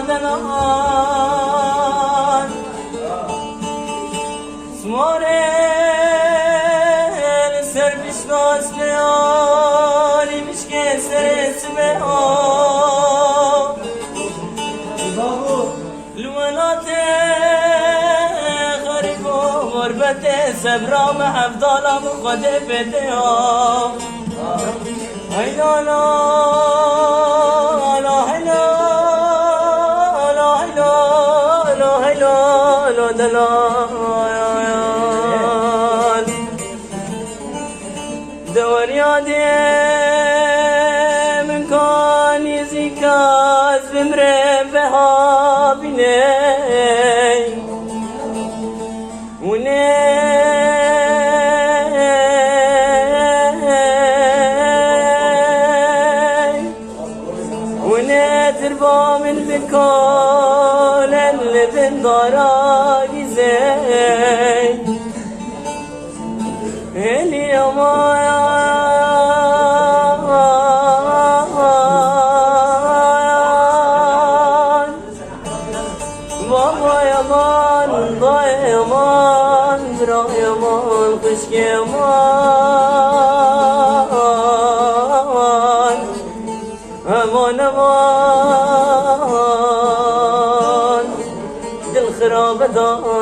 دلان سماره سر بشناس لیالی مشکه سر اسمه الولات غریب و غربت سبرام افضالم خود بده هیلا لا لا هیلا لا هیلا لا هیلا لا دلال دور یادی من کانی زیکاز بمره بها بینه تربا من بكل اللي بندراجي زي اليوم بابا يمان ضايع يمان برا يمان خشك يمان امان امان دل خراب دار